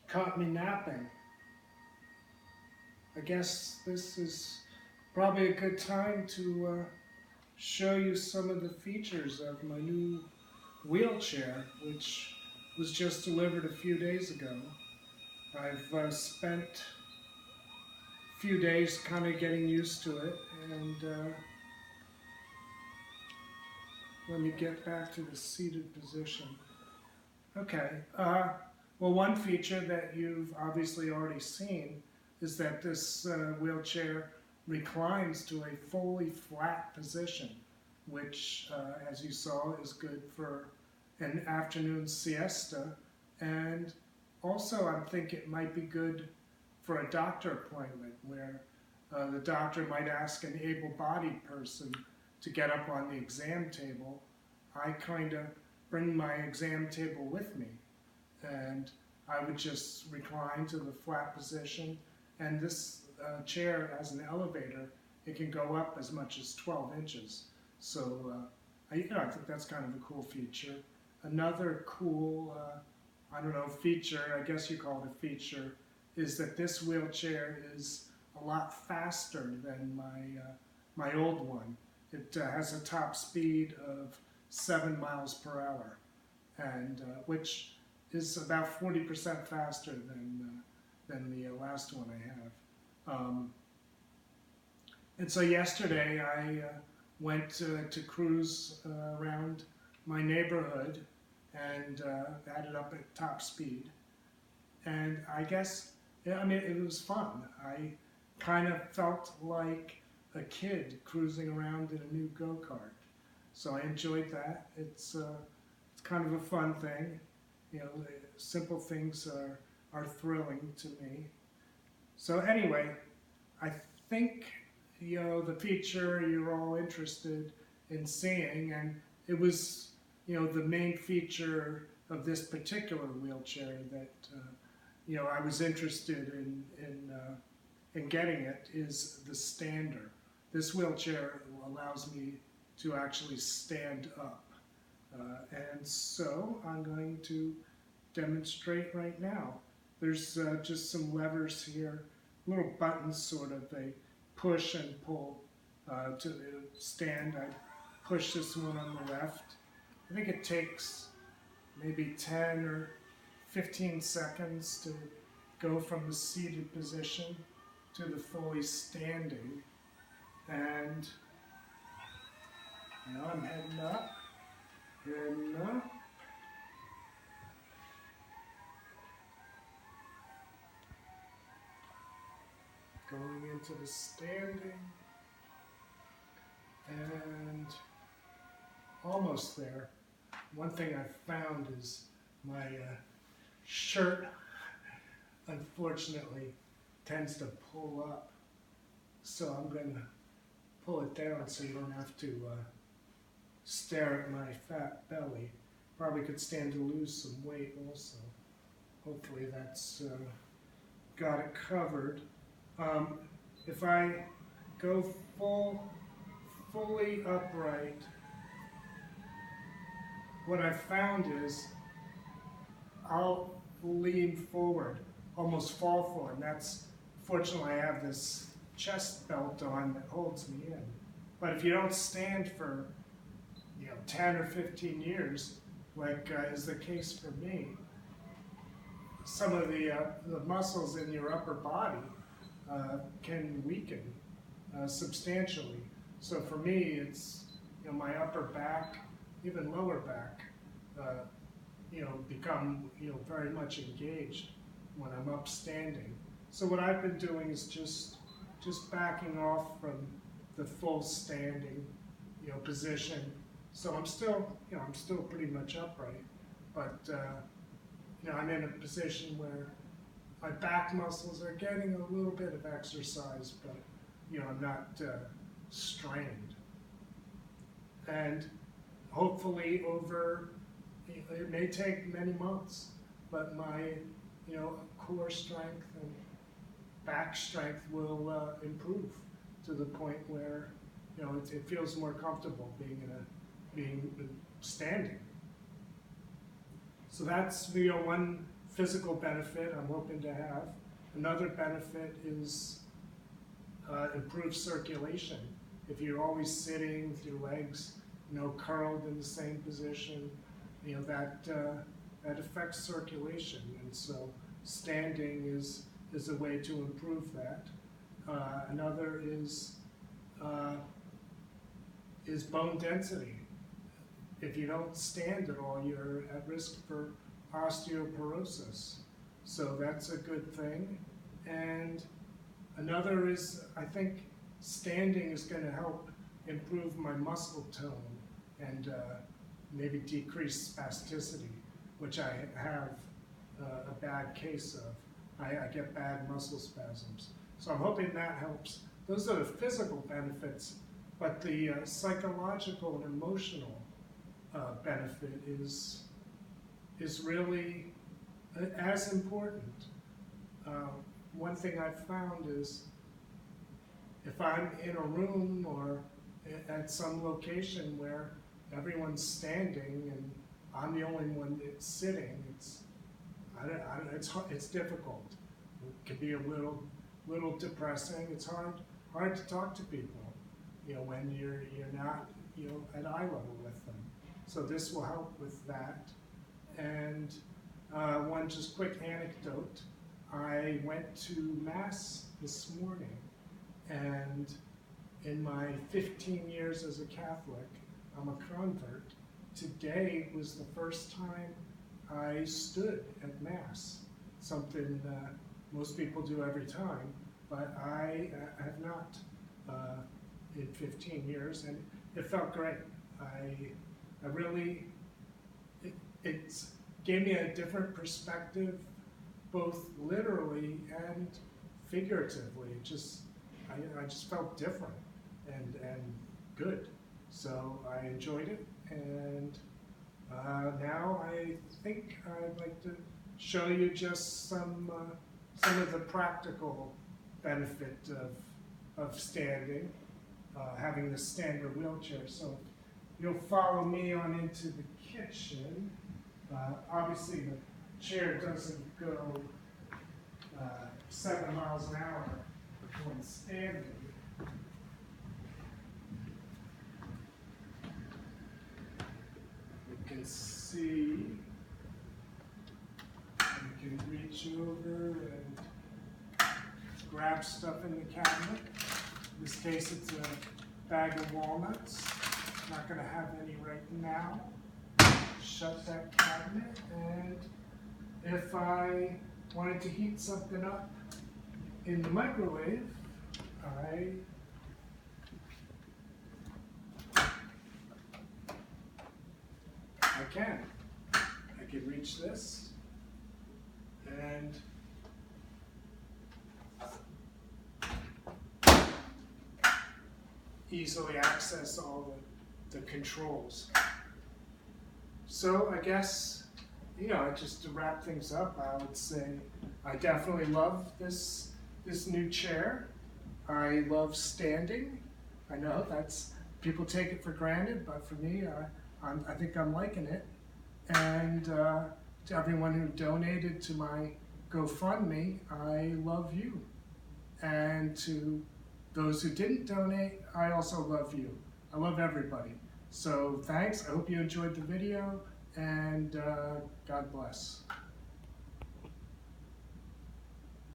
caught me napping. I guess this is probably a good time to show you some of the features of my new wheelchair, which was just delivered a few days ago. I've spent a few days kind of getting used to it, and let me get back to the seated position. Okay, well, one feature that you've obviously already seen is that this wheelchair reclines to a fully flat position, which, as you saw, is good for an afternoon siesta. And also, I think it might be good for a doctor appointment where the doctor might ask an able-bodied person to get up on the exam table. I kind of bring my exam table with me, and I would just recline to the flat position. And this chair has an elevator. It can go up as much as 12 inches. So I think that's kind of a cool feature. Another cool, I don't know, feature, I guess you call it a feature, is that this wheelchair is a lot faster than my old one. It has a top speed of 7 miles per hour, and which is about 40% faster than the last one I have. And so yesterday I went to cruise around my neighborhood and had it up at top speed. And I guess, yeah, I mean, it was fun. I kind of felt like a kid cruising around in a new go-kart. So I enjoyed that. It's kind of a fun thing. You know, simple things are thrilling to me. So anyway, I think, you know, the feature you're all interested in seeing, and it was, you know, the main feature of this particular wheelchair that, you know, I was interested in getting it, is the stander. This wheelchair allows me to actually stand up. And so I'm going to demonstrate right now. There's just some levers here, little buttons sort of, they push and pull to stand. I push this one on the left. I think it takes maybe 10 or 15 seconds to go from the seated position to the fully standing. And now I'm heading up, heading up. Going into the standing, and almost there. One thing I found is my shirt, unfortunately, tends to pull up. So I'm going to pull it down so you don't have to stare at my fat belly. Probably could stand to lose some weight also. Hopefully that's got it covered. If I go fully upright, what I've found is I'll lean forward, almost fall forward, and that's, fortunately I have this chest belt on that holds me in. But if you don't stand for, you know, 10 or 15 years, like is the case for me, some of the muscles in your upper body can weaken substantially. So for me, it's, you know, my upper back, even lower back, you know, become, you know, very much engaged when I'm upstanding. So what I've been doing is just backing off from the full standing, you know, position. So I'm still, you know, I'm still pretty much upright, but you know, I'm in a position where my back muscles are getting a little bit of exercise, but, you know, I'm not strained. And hopefully over, it may take many months, but my, you know, core strength and back strength will improve to the point where, you know, it feels more comfortable being standing. So that's, you know, one physical benefit I'm hoping to have. Another benefit is improved circulation. If you're always sitting with your legs, curled in the same position, that affects circulation, and so standing is a way to improve that. Another is bone density. If you don't stand at all, you're at risk for osteoporosis. So that's a good thing. And another is, I think standing is going to help improve my muscle tone and maybe decrease spasticity, which I have a bad case of. I get bad muscle spasms. So I'm hoping that helps. Those are the physical benefits, but the psychological and emotional benefit is really as important. One thing I've found is if I'm in a room or at some location where everyone's standing and I'm the only one that's sitting, it's difficult. It can be a little depressing. It's hard to talk to people, when you're not at eye level with them. So this will help with that. And one just quick anecdote. I went to Mass this morning, and in my 15 years as a Catholic, I'm a convert. Today was the first time I stood at Mass, something most people do every time, but I have not in 15 years, and it felt great. It gave me a different perspective, both literally and figuratively. I just felt different and good. So I enjoyed it, and now I think I'd like to show you just some of the practical benefit of standing, having this standard wheelchair. So you'll follow me on into the kitchen. Obviously the chair doesn't go 7 miles an hour when standing. You can see, you can reach over and grab stuff in the cabinet. In this case, it's a bag of walnuts. Not going to have any right now. Shut that cabinet, and if I wanted to heat something up in the microwave, I can. I can reach this and easily access all the controls. So I guess, just to wrap things up, I would say I definitely love this new chair. I love standing. I know people take it for granted, but for me, I think I'm liking it. And to everyone who donated to my GoFundMe, I love you. And to those who didn't donate, I also love you. I love everybody. So thanks. I hope you enjoyed the video, and God bless.